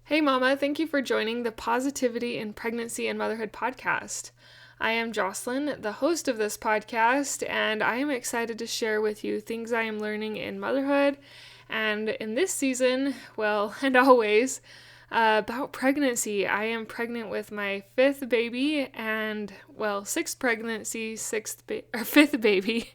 Hey Mama, thank you for joining the Positivity in Pregnancy and Motherhood podcast. I am Jocelyn, the host of this podcast, and I am excited to share with you things I am learning in motherhood and in this season, and always, about pregnancy. I am pregnant with my fifth baby and, sixth pregnancy, fifth baby.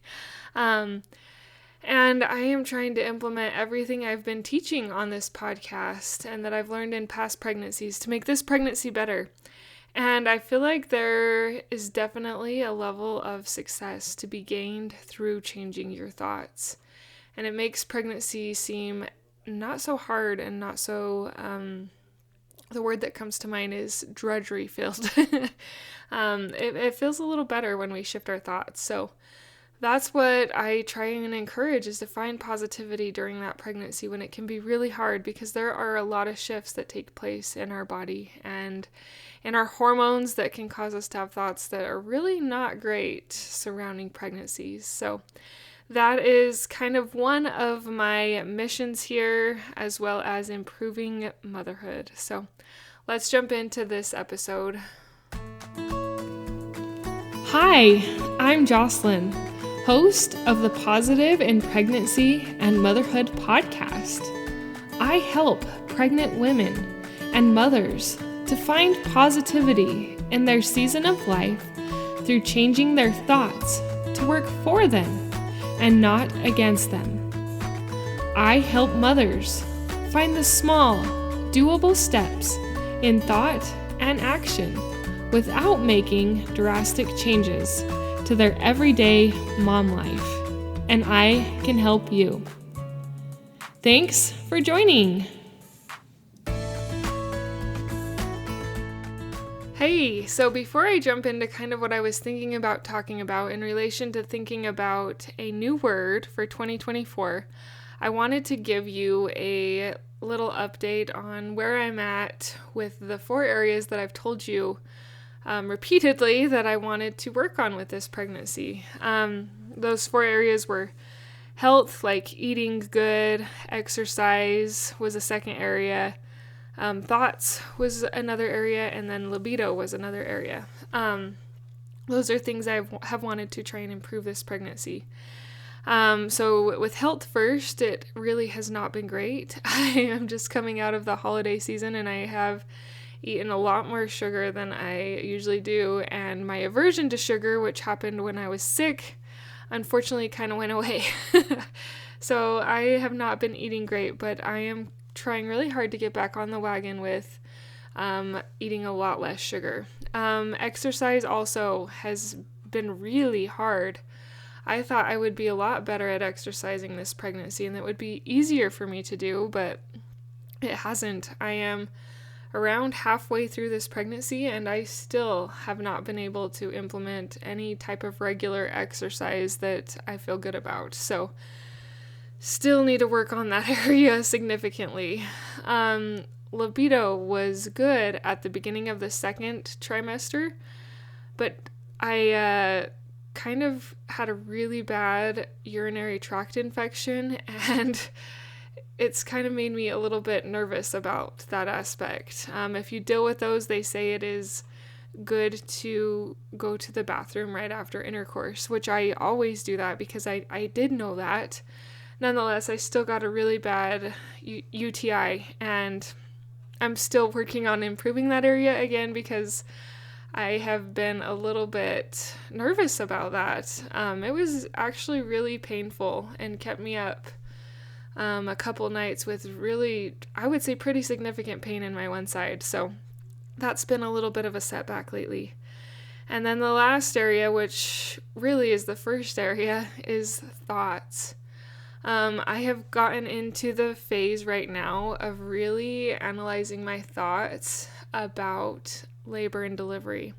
And I am trying to implement everything I've been teaching on this podcast and that I've learned in past pregnancies to make this pregnancy better. And I feel like there is definitely a level of success to be gained through changing your thoughts. And it makes pregnancy seem not so hard and not so, the word that comes to mind is drudgery filled. It feels a little better when we shift our thoughts. So that's what I try and encourage, is to find positivity during that pregnancy when it can be really hard, because there are a lot of shifts that take place in our body and in our hormones that can cause us to have thoughts that are really not great surrounding pregnancies. So that is kind of one of my missions here, as well as improving motherhood. So let's jump into this episode. Hi, I'm Jocelyn, host of the Positive in Pregnancy and Motherhood podcast. I help pregnant women and mothers to find positivity in their season of life through changing their thoughts to work for them and not against them. I help mothers find the small, doable steps in thought and action without making drastic changes to their everyday mom life, and I can help you. Thanks for joining. Hey, so before I jump into kind of what I was thinking about talking about in relation to thinking about a new word for 2024, I wanted to give you a little update on where I'm at with the 4 areas that I've told you repeatedly that I wanted to work on with this pregnancy. Those 4 areas were health, like eating good, exercise was a second area, thoughts was another area, and then libido was another area. Those are things I have wanted to try and improve this pregnancy. So with health first, it really has not been great. I am just coming out of the holiday season, and I have eaten a lot more sugar than I usually do, and my aversion to sugar, which happened when I was sick, unfortunately kind of went away. So I have not been eating great, but I am trying really hard to get back on the wagon with eating a lot less sugar. Exercise also has been really hard. I thought I would be a lot better at exercising this pregnancy and that would be easier for me to do, but it hasn't. I am around halfway through this pregnancy, and I still have not been able to implement any type of regular exercise that I feel good about. So still need to work on that area significantly. Libido was good at the beginning of the second trimester, but I kind of had a really bad urinary tract infection, and it's kind of made me a little bit nervous about that aspect. If you deal with those, they say it is good to go to the bathroom right after intercourse, which I always do that because I did know that. Nonetheless, I still got a really bad UTI, and I'm still working on improving that area again because I have been a little bit nervous about that. It was actually really painful and kept me up a couple nights with really, I would say, pretty significant pain in my one side. So that's been a little bit of a setback lately. And then the last area, which really is the first area, is thoughts. I have gotten into the phase right now of really analyzing my thoughts about labor and delivery.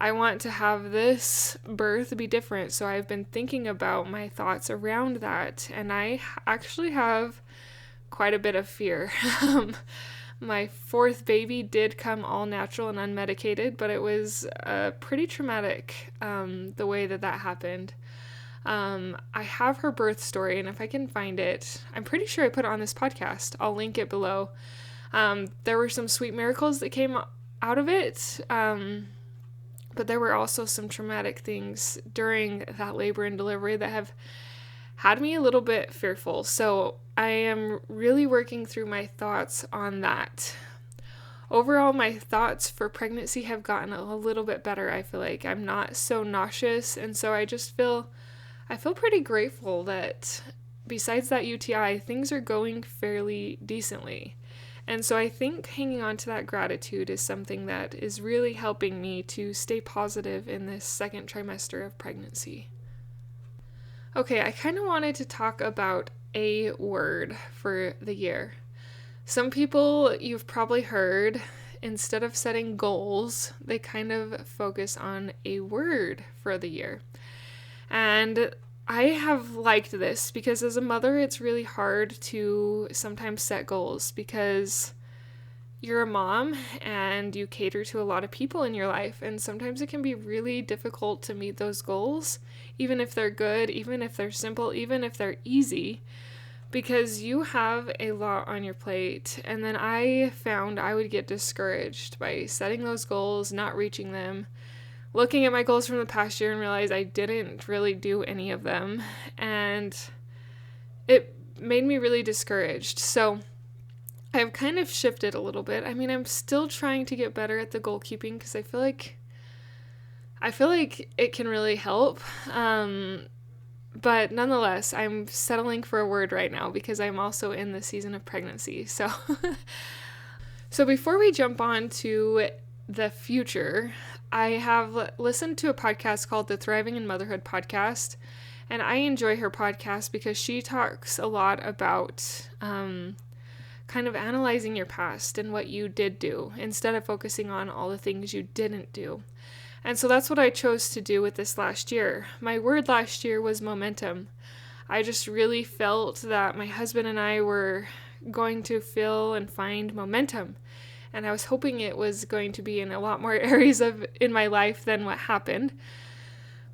I want to have this birth be different, so I've been thinking about my thoughts around that, and I actually have quite a bit of fear. My 4th baby did come all natural and unmedicated, but it was pretty traumatic the way that happened. I have her birth story, and if I can find it, I'm pretty sure I put it on this podcast. I'll link it below. There were some sweet miracles that came out of it, but there were also some traumatic things during that labor and delivery that have had me a little bit fearful. So I am really working through my thoughts on that. Overall, my thoughts for pregnancy have gotten a little bit better. I feel like I'm not so nauseous, and so I feel pretty grateful that besides that UTI, things are going fairly decently. And so I think hanging on to that gratitude is something that is really helping me to stay positive in this second trimester of pregnancy. Okay, I kind of wanted to talk about a word for the year. Some people, you've probably heard, instead of setting goals, they kind of focus on a word for the year. And I have liked this because as a mother, it's really hard to sometimes set goals because you're a mom and you cater to a lot of people in your life, and sometimes it can be really difficult to meet those goals, even if they're good, even if they're simple, even if they're easy, because you have a lot on your plate. And then I found I would get discouraged by setting those goals, not reaching them, looking at my goals from the past year and realize I didn't really do any of them, and it made me really discouraged. So I've kind of shifted a little bit. I mean, I'm still trying to get better at the goal keeping because I feel like it can really help. But nonetheless, I'm settling for a word right now because I'm also in the season of pregnancy. So before we jump on to the future, I have listened to a podcast called the Thriving in Motherhood podcast, and I enjoy her podcast because she talks a lot about kind of analyzing your past and what you did do instead of focusing on all the things you didn't do. And so that's what I chose to do with this last year. My word last year was momentum. I just really felt that my husband and I were going to feel and find momentum. And I was hoping it was going to be in a lot more areas in my life than what happened.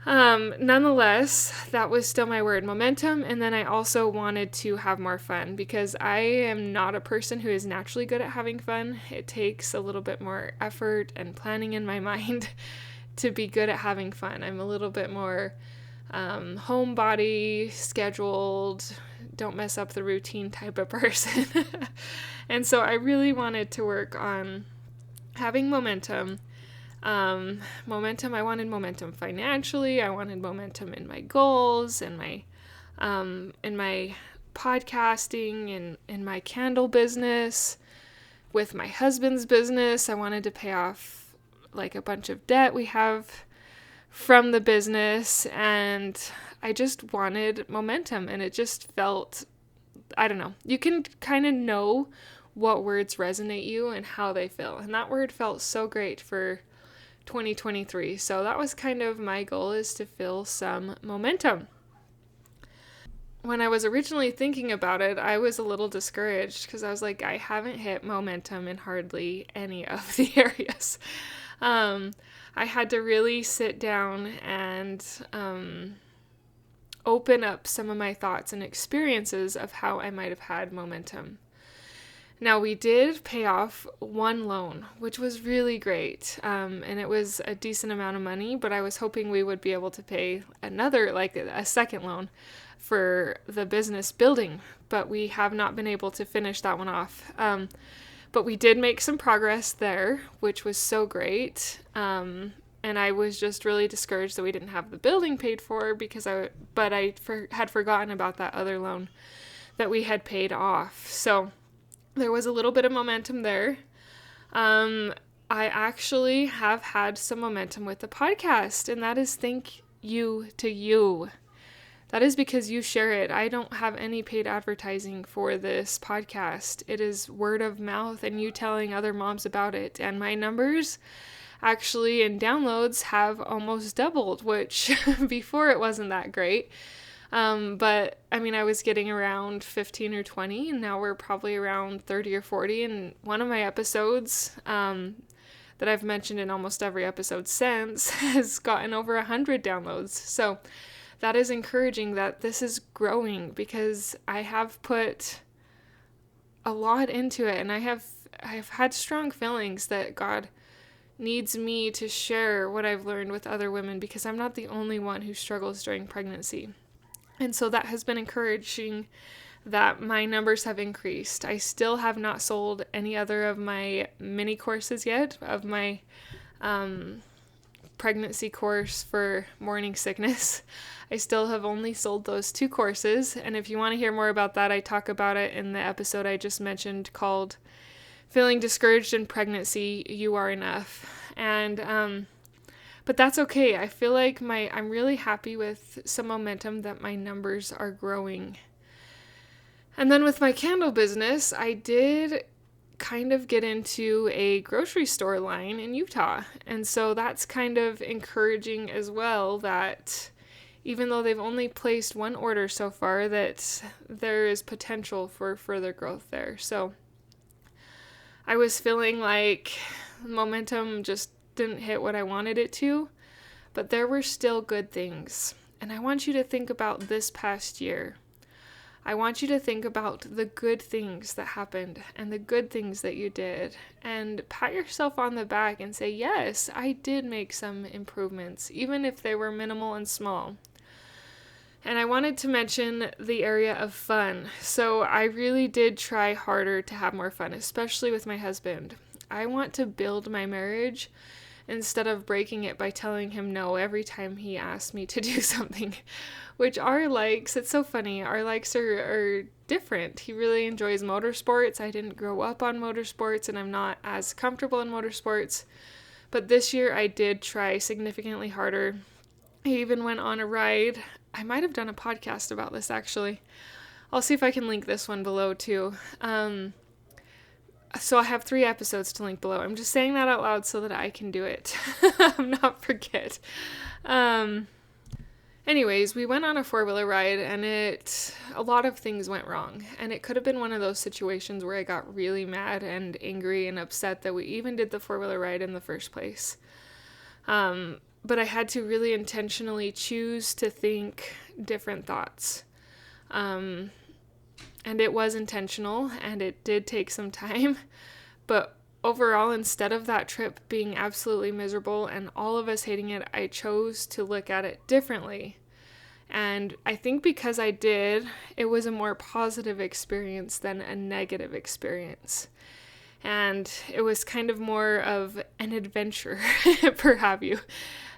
Nonetheless, that was still my word, momentum. And then I also wanted to have more fun because I am not a person who is naturally good at having fun. It takes a little bit more effort and planning in my mind to be good at having fun. I'm a little bit more homebody, scheduled, don't mess up the routine type of person. And so I really wanted to work on having momentum. I wanted momentum financially. I wanted momentum in my goals and in my podcasting and in my candle business, with my husband's business. I wanted to pay off like a bunch of debt we have from the business, and I just wanted momentum, and it just felt, I don't know, you can kind of know what words resonate you and how they feel, and that word felt so great for 2023. So that was kind of my goal, is to feel some momentum. When I was originally thinking about it, I was a little discouraged because I was like, I haven't hit momentum in hardly any of the areas. I had to really sit down and open up some of my thoughts and experiences of how I might have had momentum. Now, we did pay off one loan, which was really great, and it was a decent amount of money, but I was hoping we would be able to pay another, like a second loan for the business building, but we have not been able to finish that one off. But we did make some progress there, which was so great, and I was just really discouraged that we didn't have the building paid for because I had forgotten about that other loan that we had paid off. So there was a little bit of momentum there. I actually have had some momentum with the podcast, and that is thank you to you. That is because you share it. I don't have any paid advertising for this podcast. It is word of mouth and you telling other moms about it. And my numbers actually in downloads have almost doubled, which before it wasn't that great. But I mean, I was getting around 15 or 20, and now we're probably around 30 or 40. And one of my episodes, that I've mentioned in almost every episode since, has gotten over 100 downloads. So that is encouraging that this is growing because I have put a lot into it, and I have I've had strong feelings that God needs me to share what I've learned with other women, because I'm not the only one who struggles during pregnancy. And so that has been encouraging, that my numbers have increased. I still have not sold any other of my mini courses yet, of my pregnancy course for morning sickness. I still have only sold those 2 courses. And if you want to hear more about that, I talk about it in the episode I just mentioned called Feeling Discouraged in Pregnancy, You Are Enough. And but that's okay. I feel like I'm really happy with some momentum, that my numbers are growing. And then with my candle business, I did kind of get into a grocery store line in Utah. And so that's kind of encouraging as well, that even though they've only placed 1 order so far, that there is potential for further growth there. So I was feeling like momentum just didn't hit what I wanted it to, but there were still good things. And I want you to think about this past year. I want you to think about the good things that happened and the good things that you did, and pat yourself on the back and say, yes, I did make some improvements, even if they were minimal and small. And I wanted to mention the area of fun. So I really did try harder to have more fun, especially with my husband. I want to build my marriage instead of breaking it by telling him no every time he asks me to do something, which our likes, it's so funny, our likes are different. He really enjoys motorsports. I didn't grow up on motorsports, and I'm not as comfortable in motorsports, but this year I did try significantly harder. I even went on a ride. I might have done a podcast about this, actually. I'll see if I can link this one below too. So I have 3 episodes to link below. I'm just saying that out loud so that I can do it. Not forget. Anyways, we went on a 4-wheeler ride, and a lot of things went wrong. And it could have been one of those situations where I got really mad and angry and upset that we even did the 4-wheeler ride in the first place. But I had to really intentionally choose to think different thoughts. And it was intentional, and it did take some time. But overall, instead of that trip being absolutely miserable and all of us hating it, I chose to look at it differently. And I think because I did, it was a more positive experience than a negative experience. And it was kind of more of an adventure, per have you,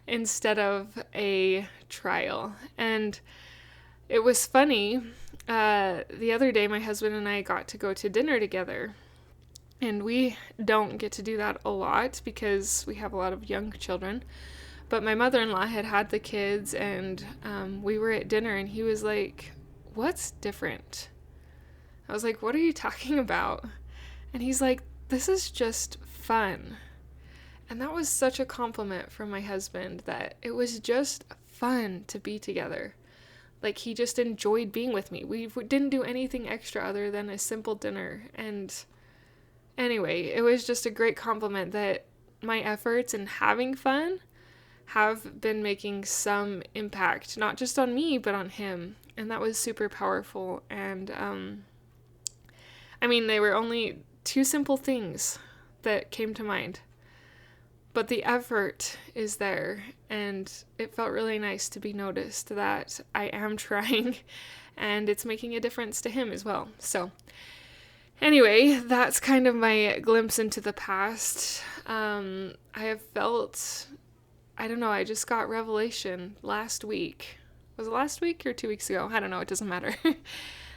instead of a trial. And it was funny. The other day, my husband and I got to go to dinner together. And we don't get to do that a lot because we have a lot of young children. But my mother-in-law had the kids, and we were at dinner, and he was like, "What's different?" I was like, "What are you talking about?" And he's like, "This is just fun." And that was such a compliment from my husband, that it was just fun to be together. Like, he just enjoyed being with me. We didn't do anything extra other than a simple dinner. And anyway, it was just a great compliment that my efforts in having fun have been making some impact, not just on me, but on him. And that was super powerful. And, they were only 2 simple things that came to mind. But the effort is there, and it felt really nice to be noticed that I am trying, and it's making a difference to him as well. So anyway, that's kind of my glimpse into the past. I have felt, I just got revelation last week. Was it last week or 2 weeks ago? I don't know, it doesn't matter.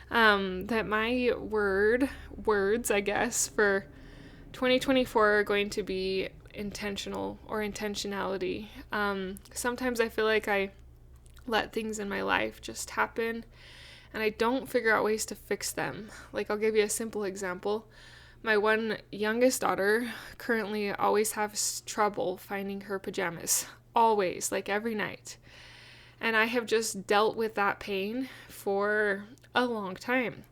That my words, I guess, for 2024 are going to be intentional or intentionality. Sometimes I feel like I let things in my life just happen, and I don't figure out ways to fix them. Like, I'll give you a simple example. My one youngest daughter currently always has trouble finding her pajamas. Always, like every night. And I have just dealt with that pain for a long time.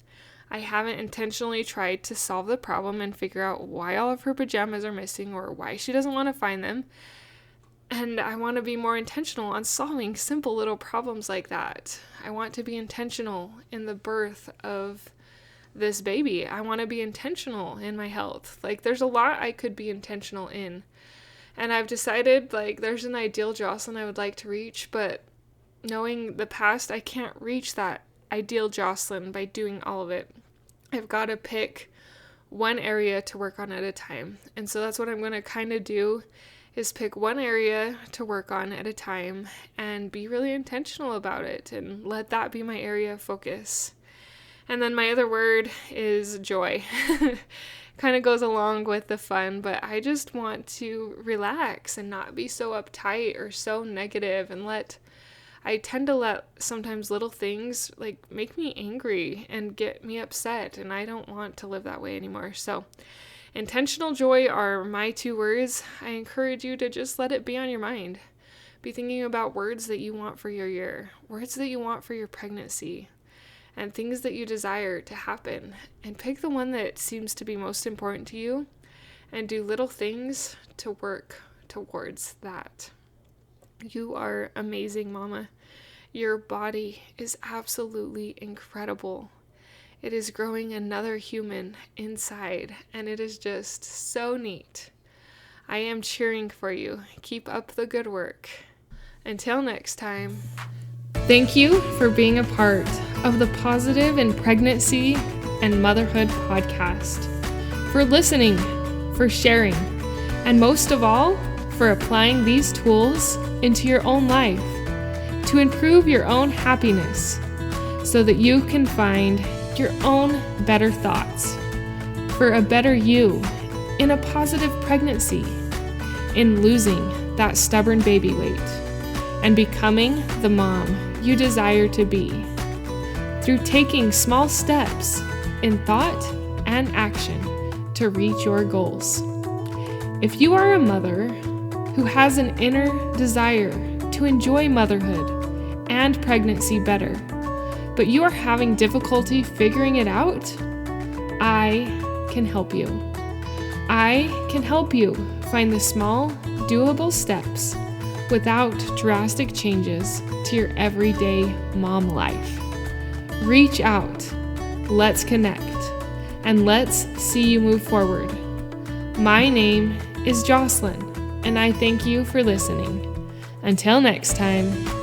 I haven't intentionally tried to solve the problem and figure out why all of her pajamas are missing or why she doesn't want to find them. And I want to be more intentional on solving simple little problems like that. I want to be intentional in the birth of this baby. I want to be intentional in my health. Like, there's a lot I could be intentional in. And I've decided, like, there's an ideal Jocelyn I would like to reach, but knowing the past, I can't reach that ideal Jocelyn by doing all of it. I've got to pick one area to work on at a time. And so that's what I'm going to kind of do, is pick one area to work on at a time and be really intentional about it and let that be my area of focus. And then my other word is joy. Kind of goes along with the fun, but I just want to relax and not be so uptight or so negative, and I tend to let sometimes little things like make me angry and get me upset, and I don't want to live that way anymore. So intentional joy are my 2 words. I encourage you to just let it be on your mind. Be thinking about words that you want for your year, words that you want for your pregnancy, and things that you desire to happen. And pick the one that seems to be most important to you and do little things to work towards that. You are amazing, Mama. Your body is absolutely incredible. It is growing another human inside, and it is just so neat. I am cheering for you. Keep up the good work. Until next time. Thank you for being a part of the Positive in Pregnancy and Motherhood podcast, for listening, for sharing, and most of all, for applying these tools into your own life to improve your own happiness so that you can find your own better thoughts for a better you in a positive pregnancy, in losing that stubborn baby weight, and becoming the mom you desire to be through taking small steps in thought and action to reach your goals. If you are a mother who has an inner desire to enjoy motherhood and pregnancy better, but you are having difficulty figuring it out, I can help you. I can help you find the small, doable steps without drastic changes to your everyday mom life. Reach out, let's connect, and let's see you move forward. My name is Jocelyn, and I thank you for listening. Until next time.